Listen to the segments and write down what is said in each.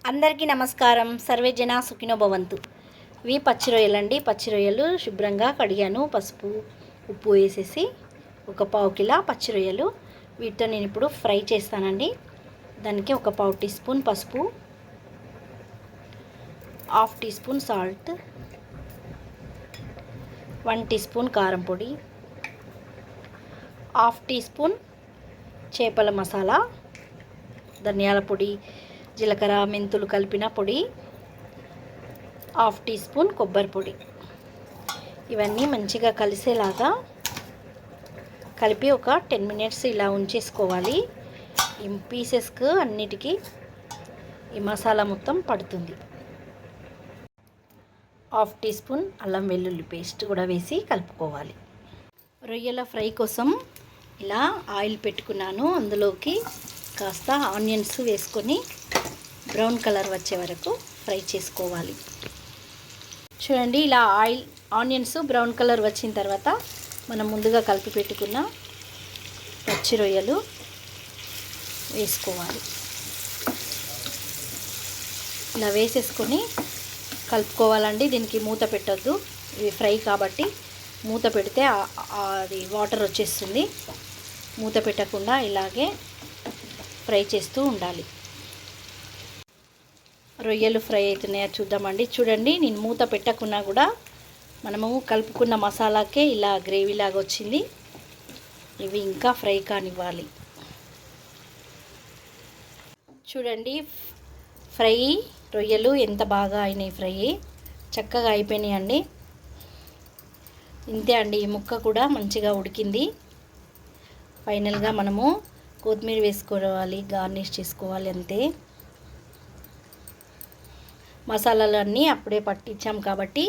అందరికీ నమస్కారం. సర్వే జన సుఖినో భవంతు. ఇవి పచ్చి రొయ్యలండి. పచ్చి రొయ్యలు శుభ్రంగా కడిగాను. పసుపు ఉప్పు వేసేసి ఒక పావు కిలో పచ్చి రొయ్యలు. వీటితో నేను ఇప్పుడు ఫ్రై చేస్తానండి. దానికి ఒక పావు టీ స్పూన్ పసుపు, half teaspoon salt, 1 teaspoon కారం పొడి, హాఫ్ టీ స్పూన్ చేపల మసాలా, ధనియాల పొడి, జీలకర్ర మెంతులు కలిపిన పొడి, హాఫ్ టీ స్పూన్ కొబ్బరి పొడి. ఇవన్నీ మంచిగా కలిసేలాగా కలిపి ఒక 10 మినిట్స్ ఇలా ఉంచేసుకోవాలి. ఈ పీసెస్కు అన్నిటికీ ఈ మసాలా మొత్తం పడుతుంది. హాఫ్ టీ స్పూన్ అల్లం వెల్లుల్లి పేస్ట్ కూడా వేసి కలుపుకోవాలి. రొయ్యల ఫ్రై కోసం ఇలా ఆయిల్ పెట్టుకున్నాను. అందులోకి కాస్త ఆనియన్స్ వేసుకొని బ్రౌన్ కలర్ వచ్చే వరకు ఫ్రై చేసుకోవాలి. చూడండి, ఇలా ఆనియన్స్ బ్రౌన్ కలర్ వచ్చిన తర్వాత మనం ముందుగా కలిపి పెట్టుకున్న పచ్చి రొయ్యలు వేసుకోవాలి. ఇలా వేసేసుకొని కలుపుకోవాలండి. దీనికి మూత పెట్టొద్దు, ఇవి ఫ్రై కాబట్టి. మూత పెడితే అది వాటర్ వచ్చేస్తుంది. మూత పెట్టకుండా ఇలాగే ఫ్రై చేస్తూ ఉండాలి. రొయ్యలు ఫ్రై అవుతున్నాయో చూద్దామండి. చూడండి, నేను మూత పెట్టకున్నా కూడా మనము కలుపుకున్న మసాలాకే ఇలా గ్రేవీ లాగా వచ్చింది. ఇవి ఇంకా ఫ్రై కానివ్వాలి. చూడండి, ఫ్రై రొయ్యలు ఎంత బాగా అయినాయి. ఫ్రై చక్కగా అయిపోయినాయి అండి. ఇంతే అండి, ఈ ముక్క కూడా మంచిగా ఉడికింది. ఫైనల్గా మనము కొత్తిమీర వేసుకోవాలి, గార్నిష్ చేసుకోవాలి. అంతే. మసాలాలన్నీ అప్పుడే పట్టించాం కాబట్టి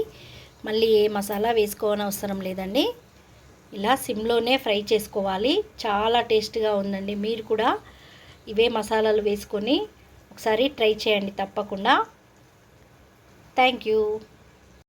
మళ్ళీ ఏ మసాలా వేసుకోనవసరం లేదండి. ఇలా సిమ్లోనే ఫ్రై చేసుకోవాలి. చాలా టేస్ట్గా ఉందండి. మీరు కూడా ఇవే మసాలాలు వేసుకొని ఒకసారి ట్రై చేయండి తప్పకుండా. Thank you.